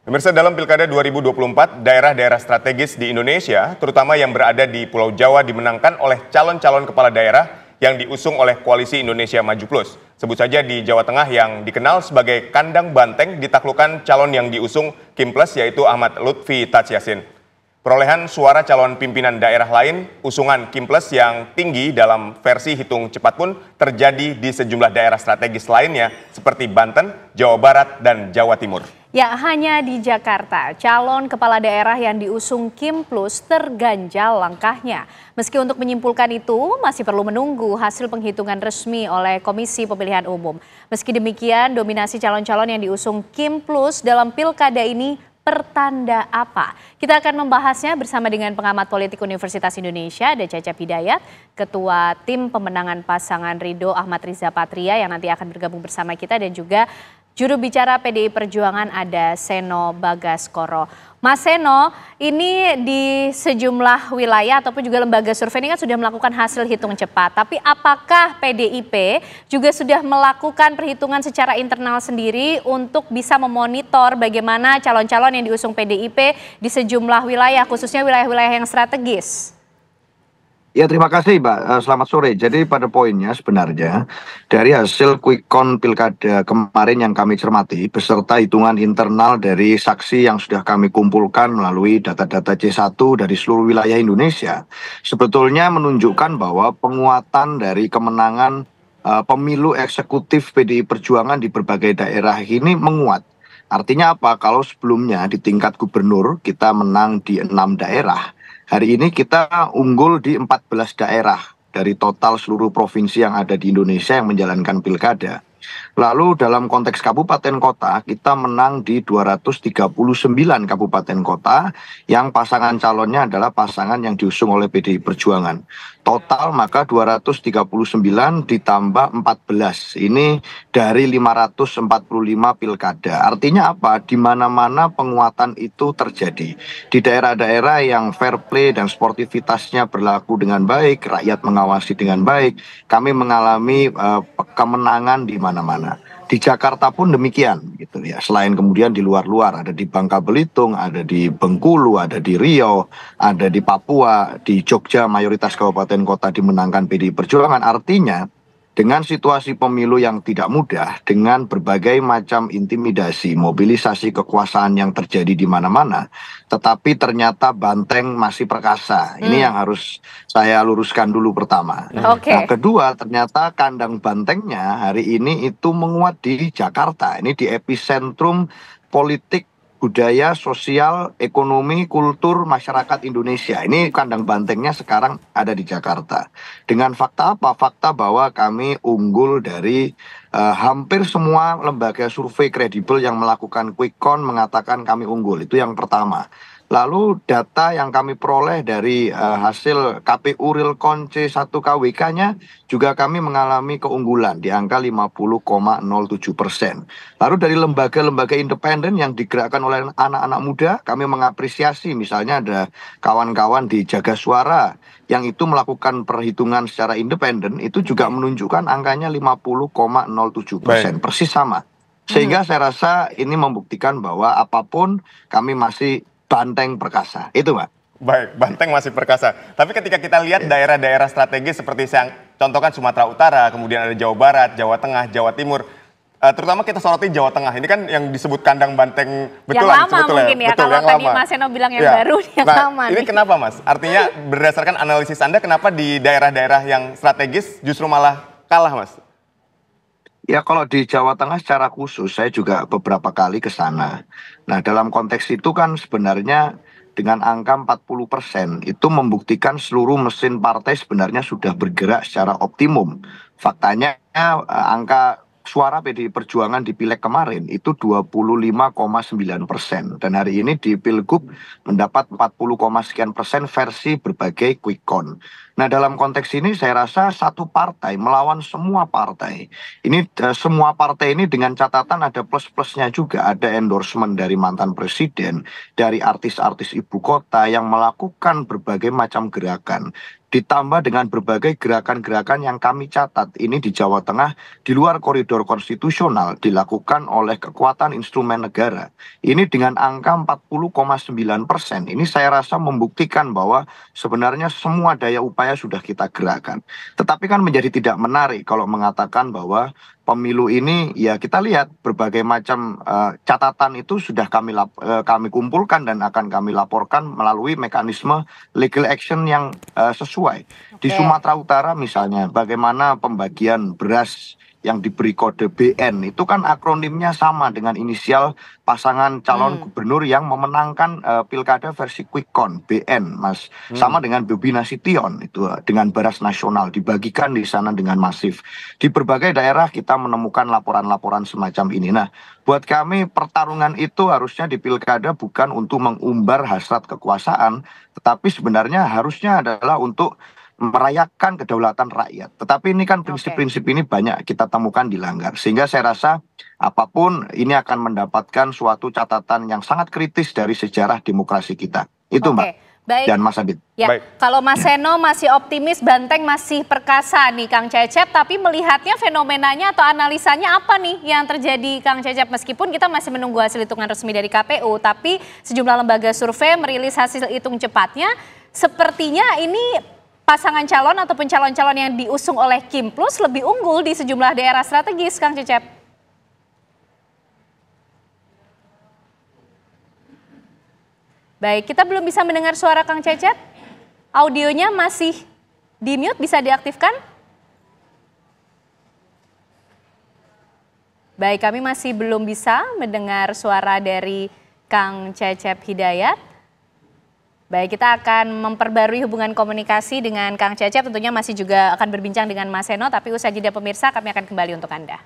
Pemirsa, dalam Pilkada 2024, daerah-daerah strategis di Indonesia, terutama yang berada di Pulau Jawa, dimenangkan oleh calon-calon kepala daerah yang diusung oleh Koalisi Indonesia Maju Plus. Sebut saja di Jawa Tengah yang dikenal sebagai kandang banteng ditaklukkan calon yang diusung Kim Plus, yaitu Ahmad Lutfi Taj Yassin. Perolehan suara calon pimpinan daerah lain, usungan Kim Plus yang tinggi dalam versi hitung cepat pun terjadi di sejumlah daerah strategis lainnya seperti Banten, Jawa Barat, dan Jawa Timur. Ya, hanya di Jakarta, calon kepala daerah yang diusung Kim Plus terganjal langkahnya. Meski untuk menyimpulkan itu, masih perlu menunggu hasil penghitungan resmi oleh Komisi Pemilihan Umum. Meski demikian, dominasi calon-calon yang diusung Kim Plus dalam pilkada ini pertanda apa? Kita akan membahasnya bersama dengan pengamat politik Universitas Indonesia, ada Cecep Hidayat, Ketua Tim Pemenangan Pasangan Ridho Ahmad Riza Patria yang nanti akan bergabung bersama kita, dan juga juru bicara PDI Perjuangan ada Seno Bagaskoro. Mas Seno, ini di sejumlah wilayah ataupun juga lembaga survei ini kan sudah melakukan hasil hitung cepat. Tapi apakah PDIP juga sudah melakukan perhitungan secara internal sendiri untuk bisa memonitor bagaimana calon-calon yang diusung PDIP di sejumlah wilayah, khususnya wilayah-wilayah yang strategis? Ya, terima kasih Mbak. Selamat sore. Jadi pada poinnya sebenarnya dari hasil quick count pilkada kemarin yang kami cermati beserta hitungan internal dari saksi yang sudah kami kumpulkan melalui data-data C1 dari seluruh wilayah Indonesia, sebetulnya menunjukkan bahwa penguatan dari kemenangan pemilu eksekutif PDI Perjuangan di berbagai daerah ini menguat. Artinya apa? Kalau sebelumnya di tingkat gubernur kita menang di 6 daerah, hari ini kita unggul di 14 daerah dari total seluruh provinsi yang ada di Indonesia yang menjalankan pilkada. Lalu dalam konteks kabupaten kota, kita menang di 239 kabupaten kota yang pasangan calonnya adalah pasangan yang diusung oleh PDI Perjuangan. Total maka 239 ditambah 14. Ini dari 545 pilkada. Artinya apa? Di mana-mana penguatan itu terjadi. Di daerah-daerah yang fair play dan sportivitasnya berlaku dengan baik, rakyat mengawasi dengan baik, kami mengalami kemenangan di mana-mana. Di Jakarta pun demikian gitu ya. Selain kemudian di luar-luar, ada di Bangka Belitung, ada di Bengkulu, ada di Riau, ada di Papua, di Jogja mayoritas kabupaten kota dimenangkan PDI Perjuangan. Artinya dengan situasi pemilu yang tidak mudah, dengan berbagai macam intimidasi, mobilisasi kekuasaan yang terjadi di mana-mana, tetapi ternyata banteng masih perkasa. Ini yang harus saya luruskan dulu pertama. Nah, kedua, ternyata kandang bantengnya hari ini itu menguat di Jakarta. Ini di epicentrum politik, budaya, sosial, ekonomi, kultur masyarakat Indonesia. Ini kandang bantengnya sekarang ada di Jakarta. Dengan fakta apa? Fakta bahwa kami unggul dari hampir semua lembaga survei kredibel yang melakukan quick count mengatakan kami unggul. Itu yang pertama. Lalu data yang kami peroleh dari hasil KPU Real Count C1 KWK-nya juga kami mengalami keunggulan di angka 50,07%. Lalu dari lembaga-lembaga independen yang digerakkan oleh anak-anak muda, kami mengapresiasi misalnya ada kawan-kawan di Jaga Suara yang itu melakukan perhitungan secara independen, itu juga menunjukkan angkanya 50,07%, persis sama. Sehingga saya rasa ini membuktikan bahwa apapun kami masih banteng perkasa. Itu, Mbak. Baik, banteng masih perkasa. Tapi ketika kita lihat daerah-daerah strategis seperti yang contohkan Sumatera Utara, kemudian ada Jawa Barat, Jawa Tengah, Jawa Timur, terutama kita soroti Jawa Tengah. Ini kan yang disebut kandang banteng betulan. Yang lama mungkin ya, betul, kalau yang tadi lama. Mas Seno bilang yang baru, yang lama. Ini kenapa, Mas? Artinya berdasarkan analisis Anda, kenapa di daerah-daerah yang strategis justru malah kalah, Mas? Ya, kalau di Jawa Tengah secara khusus saya juga beberapa kali ke sana. Nah, dalam konteks itu kan sebenarnya dengan angka 40% itu membuktikan seluruh mesin partai sebenarnya sudah bergerak secara optimum. Faktanya angka suara PDI Perjuangan di Pileg kemarin itu 25,9%. Dan hari ini di Pilgub mendapat 40, sekian persen versi berbagai quick count. Nah, dalam konteks ini saya rasa satu partai melawan semua partai. Ini semua partai ini dengan catatan ada plus-plusnya juga. Ada endorsement dari mantan presiden, dari artis-artis ibu kota yang melakukan berbagai macam gerakan. ditambah dengan berbagai gerakan-gerakan yang kami catat ini di Jawa Tengah di luar koridor konstitusional dilakukan oleh kekuatan instrumen negara. Ini dengan angka 40,9%. Ini saya rasa membuktikan bahwa sebenarnya semua daya upaya sudah kita gerakkan. Tetapi kan menjadi tidak menarik kalau mengatakan bahwa pemilu ini ya kita lihat berbagai macam catatan itu sudah kami kumpulkan dan akan kami laporkan melalui mekanisme legal action yang sesuai. Di Sumatera Utara misalnya bagaimana pembagian beras yang diberi kode BN itu kan akronimnya sama dengan inisial pasangan calon gubernur yang memenangkan pilkada versi quick count BN, Mas. Sama dengan Bobi Nasution itu dengan beras nasional dibagikan di sana dengan masif. Di berbagai daerah kita menemukan laporan-laporan semacam ini. Nah, buat kami pertarungan itu harusnya di pilkada bukan untuk mengumbar hasrat kekuasaan, tetapi sebenarnya harusnya adalah untuk merayakan kedaulatan rakyat. Tetapi ini kan prinsip-prinsip ini banyak kita temukan dilanggar. Sehingga saya rasa apapun ini akan mendapatkan suatu catatan yang sangat kritis dari sejarah demokrasi kita. Itu Mbak. Baik. Dan Mas Abid. Ya, Baik. kalau Mas Seno masih optimis, Banteng masih perkasa nih Kang Cecep, tapi melihatnya fenomenanya atau analisanya apa nih yang terjadi Kang Cecep? Meskipun kita masih menunggu hasil hitungan resmi dari KPU, tapi sejumlah lembaga survei merilis hasil hitung cepatnya, sepertinya ini pasangan calon ataupun calon-calon yang diusung oleh Kim Plus lebih unggul di sejumlah daerah strategis, Kang Cecep. Baik, kita belum bisa mendengar suara Kang Cecep. Audionya masih di mute, bisa diaktifkan? Baik, kami masih belum bisa mendengar suara dari Kang Cecep Hidayat. Baik, kita akan memperbarui hubungan komunikasi dengan Kang Cecep, tentunya masih juga akan berbincang dengan Mas Seno, tapi usai jeda pemirsa kami akan kembali untuk Anda.